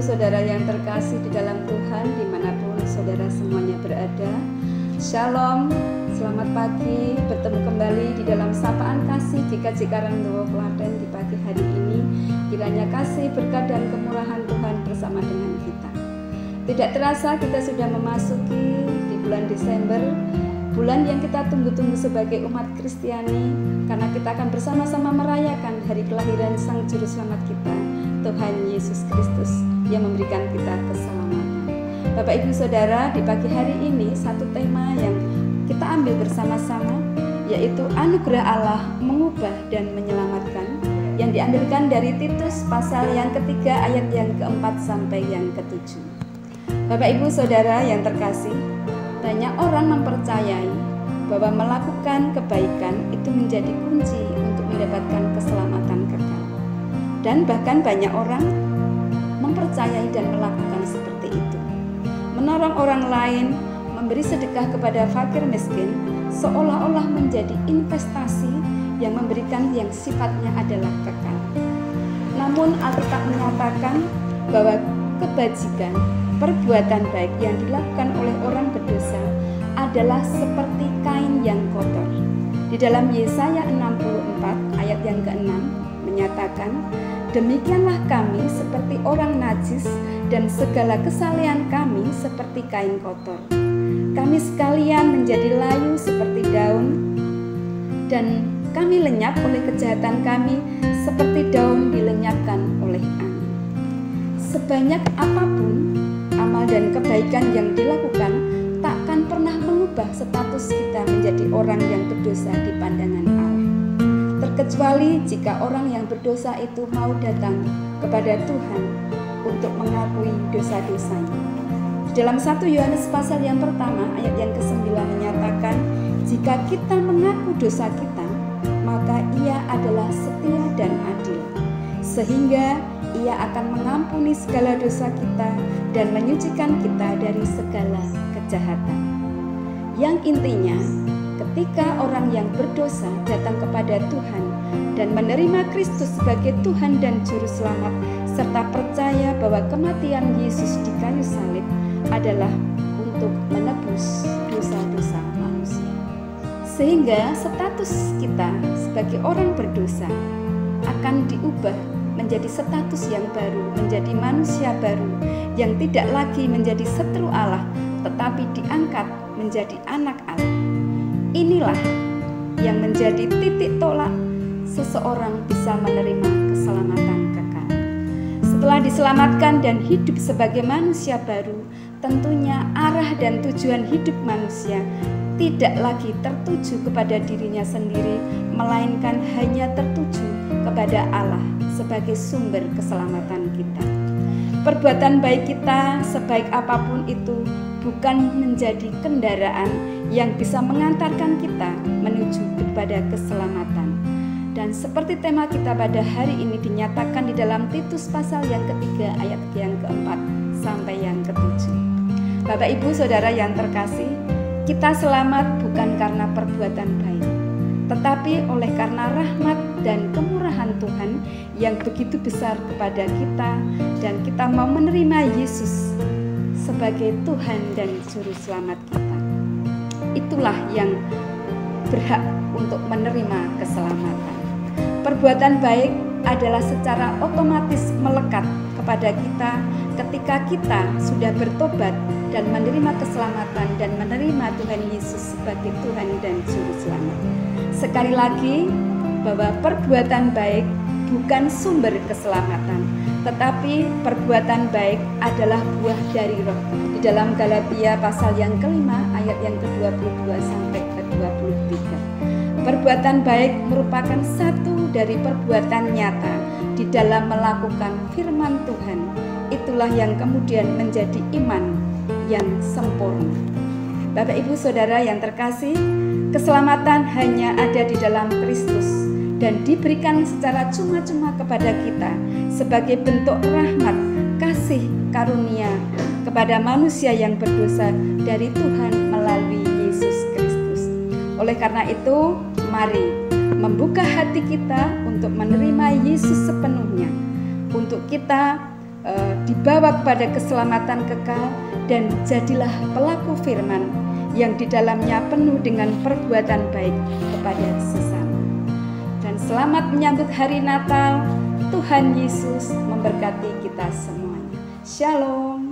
saudara yang terkasih di dalam Tuhan, dimanapun saudara semuanya berada, Shalom, selamat pagi, bertemu kembali di dalam sapaan kasih di GKJ Karangdowo Klaten di pagi hari ini. Kiranya kasih, berkat dan kemurahan Tuhan bersama dengan kita. Tidak terasa kita sudah memasuki di bulan Desember, bulan yang kita tunggu-tunggu sebagai umat Kristiani, karena kita akan bersama-sama merayakan hari kelahiran Sang Juru Selamat kita, Tuhan Yesus Kristus, yang memberikan kita keselamatan. Bapak Ibu Saudara, di pagi hari ini satu tema yang kita ambil bersama-sama, yaitu anugerah Allah mengubah dan menyelamatkan, yang diambilkan dari Titus pasal yang ketiga ayat yang keempat sampai yang ketujuh. Bapak Ibu Saudara yang terkasih, banyak orang mempercayai bahwa melakukan kebaikan itu menjadi kunci untuk mendapatkan keselamatan kekal. Dan bahkan banyak orang mempercayai dan melakukan seperti itu. Menolong orang lain, memberi sedekah kepada fakir miskin, seolah-olah menjadi investasi yang memberikan yang sifatnya adalah kekal. Namun Alkitab menyatakan bahwa kebajikan, perbuatan baik yang dilakukan oleh orang berdosa adalah seperti kain yang kotor. Di dalam Yesaya 64 ayat yang ke-6 menyatakan, demikianlah kami seperti orang najis dan segala kesalehan kami seperti kain kotor. Kami sekalian menjadi layu seperti daun dan kami lenyap oleh kejahatan kami seperti daun dilenyapkan oleh angin. Sebanyak apapun amal dan kebaikan yang dilakukan takkan pernah mengubah status kita menjadi orang yang berdosa di pandangan Allah. Terkecuali jika orang yang berdosa itu mau datang kepada Tuhan untuk mengakui dosa-dosanya. Di dalam 1 Yohanes pasal yang pertama ayat yang ke-9 menyatakan, jika kita mengaku dosa kita, maka Ia adalah setia dan adil, sehingga Ia akan mengampuni segala dosa kita dan menyucikan kita dari segala kejahatan. Yang intinya, ketika orang yang berdosa datang kepada Tuhan dan menerima Kristus sebagai Tuhan dan Juru Selamat, serta percaya bahwa kematian Yesus di kayu salib adalah untuk menebus dosa-dosa manusia, sehingga status kita sebagai orang berdosa akan diubah menjadi status yang baru, menjadi manusia baru yang tidak lagi menjadi seteru Allah, tetapi diangkat menjadi anak Allah. Inilah yang menjadi titik tolak seseorang bisa menerima keselamatan kekal. Setelah diselamatkan dan hidup sebagai manusia baru, tentunya arah dan tujuan hidup manusia tidak lagi tertuju kepada dirinya sendiri, melainkan hanya tertuju kepada Allah sebagai sumber keselamatan kita. Perbuatan baik kita, sebaik apapun itu, bukan menjadi kendaraan yang bisa mengantarkan kita menuju kepada keselamatan. Dan seperti tema kita pada hari ini dinyatakan di dalam Titus pasal yang ketiga ayat yang keempat sampai yang ketujuh. Bapak Ibu Saudara yang terkasih, kita selamat bukan karena perbuatan baik, tetapi oleh karena rahmat dan kemurahan Tuhan yang begitu besar kepada kita, dan kita mau menerima Yesus sebagai Tuhan dan Juru Selamat kita. Itulah yang berhak untuk menerima keselamatan. Perbuatan baik adalah secara otomatis melekat kepada kita ketika kita sudah bertobat dan menerima keselamatan dan menerima Tuhan Yesus sebagai Tuhan dan Juru Selamat. Sekali lagi, bahwa perbuatan baik bukan sumber keselamatan, tetapi perbuatan baik adalah buah dari Roh. Di dalam Galatia pasal yang kelima ayat yang ke-22 sampai ke-23. Perbuatan baik merupakan satu dari perbuatan nyata di dalam melakukan firman Tuhan. Itulah yang kemudian menjadi iman yang sempurna. Bapak Ibu Saudara yang terkasih, keselamatan hanya ada di dalam Kristus dan diberikan secara cuma-cuma kepada kita sebagai bentuk rahmat, kasih, karunia kepada manusia yang berdosa dari Tuhan melalui Yesus Kristus. Oleh karena itu, mari membuka hati kita untuk menerima Yesus sepenuhnya, untuk kita dibawa kepada keselamatan kekal, dan jadilah pelaku firman yang di dalamnya penuh dengan perbuatan baik kepada sesama. Dan selamat menyambut hari Natal. Tuhan Yesus memberkati kita semuanya. Shalom.